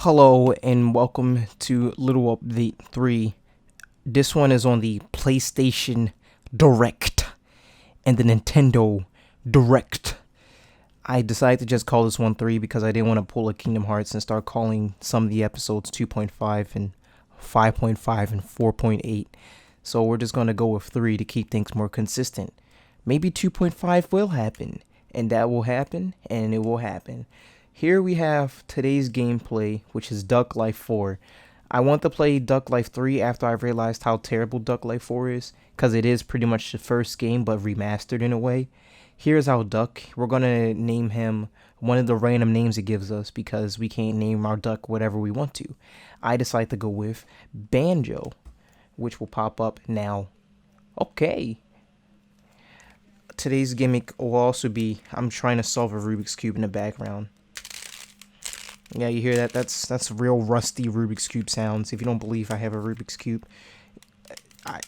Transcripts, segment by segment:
Hello and welcome to Little Update 3. This one is on the PlayStation Direct and the Nintendo Direct. I decided to just call this one 3 because I didn't want to pull a Kingdom Hearts and start calling some of the episodes 2.5 and 5.5 and 4.8. So we're just going to go with 3 to keep things more consistent. Maybe 2.5 will happen, and that will happen, and it will happen. Here we have today's gameplay, which is Duck Life 4. I want to play Duck Life 3 after I realized how terrible Duck Life 4 is, because it is pretty much the first game but remastered in a way. Here's our duck. We're going to name him one of the random names it gives us because we can't name our duck whatever we want to. I decide to go with Banjo, which will pop up now. Okay. Today's gimmick will also be I'm trying to solve a Rubik's Cube in the background. Yeah, you hear that? That's real rusty Rubik's Cube sounds. If you don't believe I have a Rubik's Cube,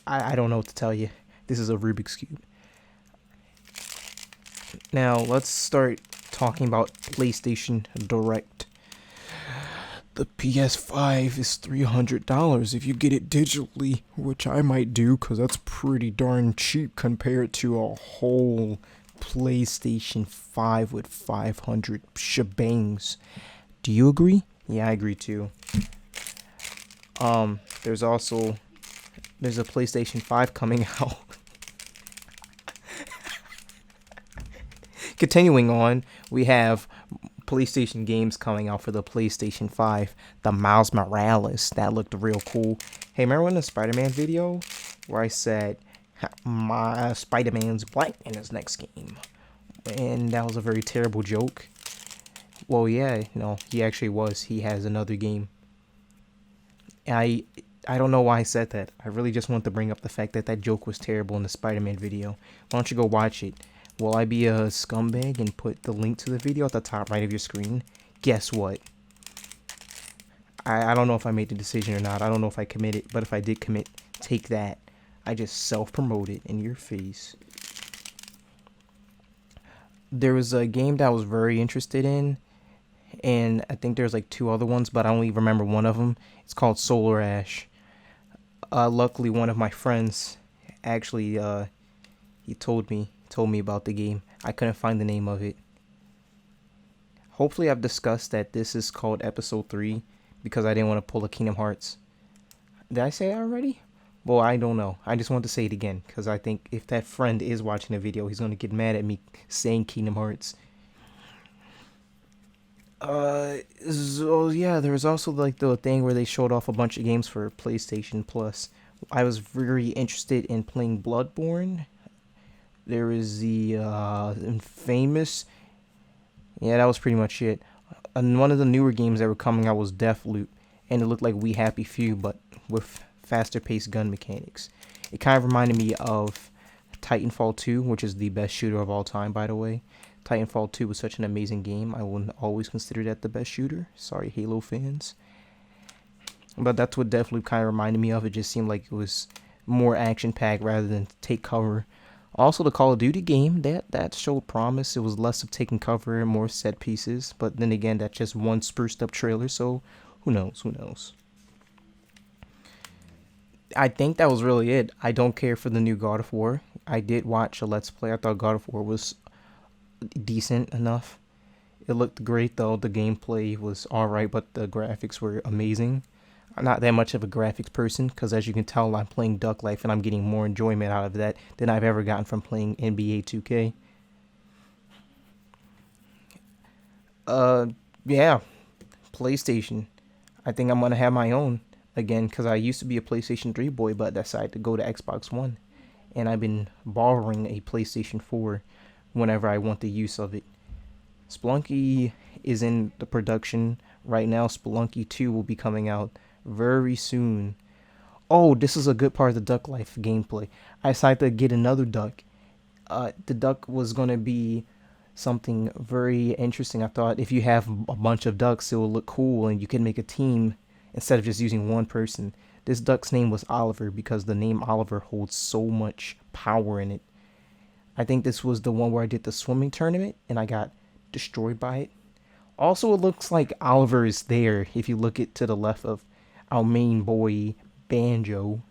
I don't know what to tell you. This is a Rubik's Cube. Now, let's start talking about PlayStation Direct. The PS5 is $300 if you get it digitally, which I might do because that's pretty darn cheap compared to a whole PlayStation 5 with 500 shebangs. Do you agree? Yeah, I agree too. There's a PlayStation 5 coming out. Continuing on, we have PlayStation games coming out for the PlayStation 5. The Miles Morales, that looked real cool. Hey, remember in the Spider-Man video where I said my Spider-Man's black in his next game? And that was a very terrible joke. Well, yeah, no, he actually was. He has another game. I don't know why I said that. I really just want to bring up the fact that that joke was terrible in the Spider-Man video. Why don't you go watch it? Will I be a scumbag and put the link to the video at the top right of your screen? Guess what? I don't know if I made the decision or not. I don't know if I committed, but if I did commit, take that. I just self-promoted in your face. There was a game that I was very interested in, and I think there's like 2 other ones, but I only remember one of them. It's called Solar Ash. Luckily, one of my friends actually he told me about the game. I couldn't find the name of it. Hopefully, I've discussed that this is called Episode 3 because I didn't want to pull a Kingdom Hearts. Did I say it already? Well, I don't know. I just want to say it again because I think if that friend is watching the video, he's going to get mad at me saying Kingdom Hearts. So yeah, there was also like the thing where they showed off a bunch of games for PlayStation Plus. I was very interested in playing Bloodborne. There is the infamous. Yeah, that was pretty much it. And one of the newer games that were coming out was Deathloop, and it looked like We Happy Few, but with faster paced gun mechanics. It kind of reminded me of Titanfall 2, which is the best shooter of all time, by the way. Titanfall 2 was such an amazing game. I will always consider that the best shooter. Sorry, Halo fans. But that's what Deathloop kind of reminded me of. It just seemed like it was more action-packed rather than take cover. Also, the Call of Duty game, that showed promise. It was less of taking cover and more set pieces. But then again, that's just one spruced-up trailer, so who knows? Who knows? I think that was really it. I don't care for the new God of War. I did watch a Let's Play. I thought God of War was decent enough. It looked great though. The gameplay was alright, but the graphics were amazing. I'm not that much of a graphics person because as you can tell, I'm playing Duck Life and I'm getting more enjoyment out of that than I've ever gotten from playing NBA 2K. Yeah, PlayStation. I think I'm gonna have my own again because I used to be a PlayStation 3 boy, but decided to go to Xbox One, and I've been borrowing a PlayStation 4 whenever I want the use of it. Spelunky is in the production right now. Spelunky 2 will be coming out very soon. Oh, this is a good part of the Duck Life gameplay. I decided to get another duck. The duck was going to be something very interesting. I thought if you have a bunch of ducks, it will look cool and you can make a team instead of just using one person. This duck's name was Oliver because the name Oliver holds so much power in it. I think this was the one where I did the swimming tournament and I got destroyed by it. Also, it looks like Oliver is there if you look it to the left of our main boy, Banjo,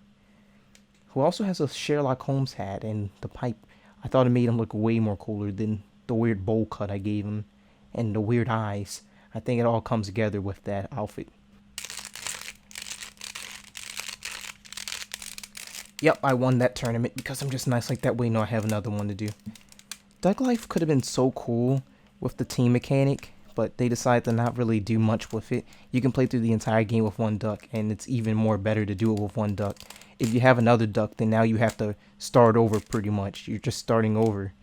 who also has a Sherlock Holmes hat and the pipe. I thought it made him look way more cooler than the weird bowl cut I gave him and the weird eyes. I think it all comes together with that outfit. Yep, I won that tournament because I'm just nice like that. Wait, no, I have another one to do. Duck Life could have been so cool with the team mechanic, but they decided to not really do much with it. You can play through the entire game with one duck, and it's even more better to do it with one duck. If you have another duck, then now you have to start over pretty much. You're just starting over.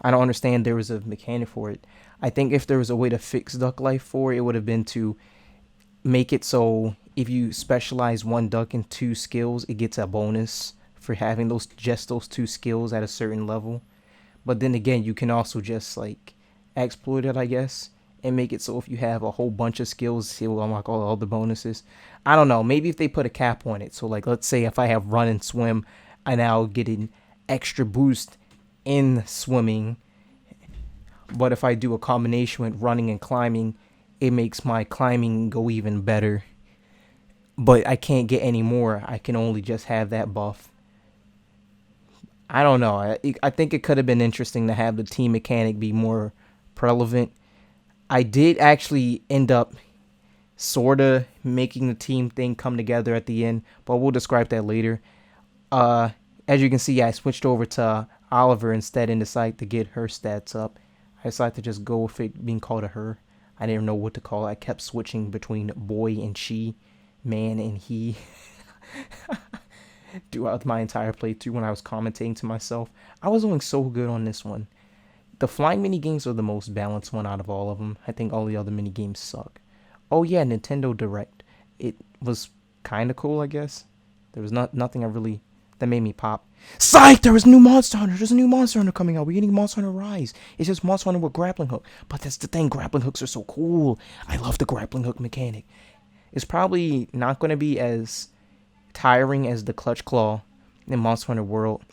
I don't understand there was a mechanic for it. I think if there was a way to fix Duck Life for it, it would have been to make it so if you specialize one duck in two skills, it gets a bonus for having those two skills at a certain level. But then again, you can also just like exploit it, I guess, and make it so if you have a whole bunch of skills, it will unlock all the bonuses. I don't know. Maybe if they put a cap on it. So like, let's say if I have run and swim, I now get an extra boost in swimming. But if I do a combination with running and climbing, it makes my climbing go even better. But I can't get any more. I can only just have that buff. I don't know. I think it could have been interesting to have the team mechanic be more prevalent. I did actually end up sorta making the team thing come together at the end, but we'll describe that later. Uh, as you can see, I switched over to Oliver instead and decided to get her stats up. I decided to just go with it being called a her. I didn't know what to call it. I kept switching between boy and she, man and he. Throughout my entire playthrough when I was commentating to myself. I was doing so good on this one. The flying mini games are the most balanced one out of all of them. I think all the other mini games suck. Oh yeah, Nintendo Direct. It was kind of cool, I guess. There was nothing I really that made me pop. Psych! There was a new Monster Hunter. There's a new Monster Hunter coming out. We're getting Monster Hunter Rise. It's just Monster Hunter with grappling hook. But that's the thing. Grappling hooks are so cool. I love the grappling hook mechanic. It's probably not going to be as tiring as the Clutch Claw in Monster Hunter World.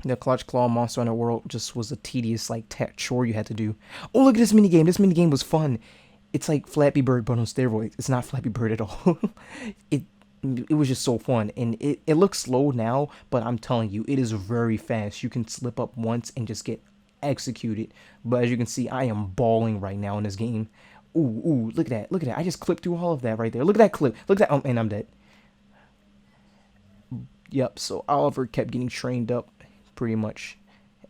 The Clutch Claw Monster Hunter World just was a tedious like chore you had to do. Oh, look at this minigame. This minigame was fun. It's like Flappy Bird but on steroids. It's not Flappy Bird at all. it it was just so fun, and it looks slow now, but I'm telling you, it is very fast. You can slip up once and just get executed. But as you can see, I am balling right now in this game. Ooh, look at that. I just clipped through all of that right there. Look at that clip. Look at that. And I'm dead. Yep, so Oliver kept getting trained up pretty much.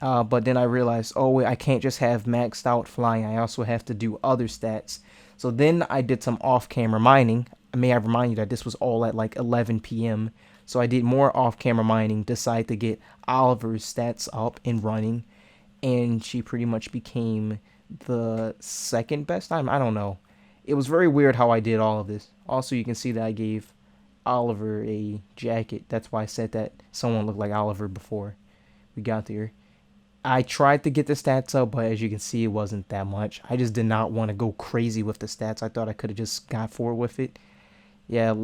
But then I realized, oh wait, I can't just have maxed out flying. I also have to do other stats. So then I did some off-camera mining. May I remind you that this was all at like 11 p.m. So I did more off-camera mining, decided to get Oliver's stats up and running. And she pretty much became the second best time. I don't know. It was very weird how I did all of this. Also, you can see that I gave Oliver a jacket. That's why I said that someone looked like Oliver before we got there. I tried to get the stats up, but as you can see, it wasn't that much. I just did not want to go crazy with the stats. I thought I could have just got forward with it. Yeah,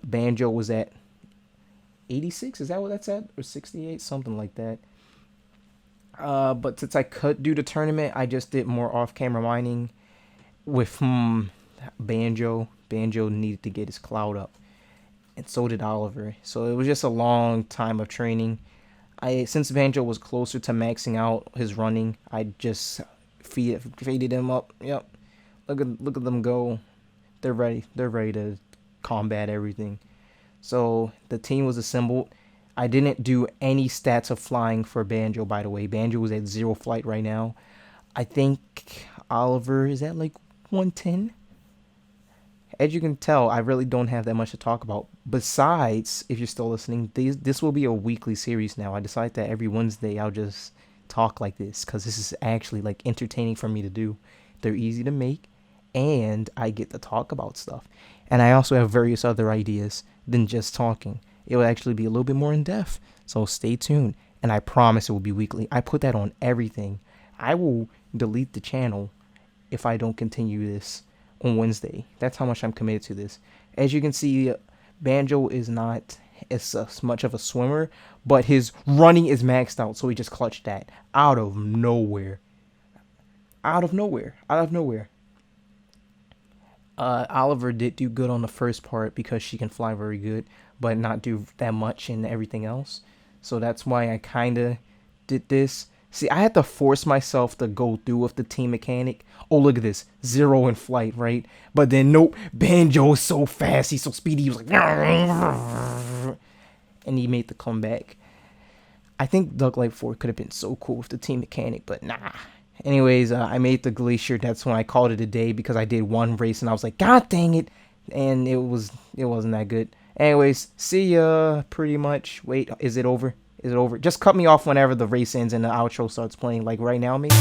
Banjo was at 86. Is that what that's at? Or 68? Something like that. But since I could do the tournament, I just did more off-camera mining with Banjo. Banjo needed to get his cloud up, and so did Oliver. So it was just a long time of training. Since Banjo was closer to maxing out his running, I just faded him up. Yep, look at them go. They're ready. They're ready to combat everything. So the team was assembled. I didn't do any stats of flying for Banjo, by the way. Banjo was at 0 flight right now. I think Oliver is at like 110. As you can tell, I really don't have that much to talk about. Besides, if you're still listening, this will be a weekly series now. I decided that every Wednesday I'll just talk like this because this is actually like entertaining for me to do. They're easy to make, and I get to talk about stuff. And I also have various other ideas than just talking. It will actually be a little bit more in depth. So stay tuned, and I promise it will be weekly. I put that on everything. I will delete the channel if I don't continue this on Wednesday. That's how much I'm committed to this. As you can see, Banjo is not as much of a swimmer, but his running is maxed out, so he just clutched that out of nowhere. Out of nowhere. Oliver did do good on the first part because she can fly very good, but not do that much in everything else. So that's why I kind of did this. See, I had to force myself to go through with the team mechanic. Oh, look at this. Zero in flight, right? But then, nope. Banjo is so fast. He's so speedy. He was like... And he made the comeback. I think Duck Life 4 could have been so cool with the team mechanic, but nah. Anyways, I made the Glacier. That's when I called it a day because I did one race and I was like, God dang it. And it wasn't that good. Anyways, see ya pretty much. Wait, is it over? Is it over? Just cut me off whenever the race ends and the outro starts playing, like right now, maybe.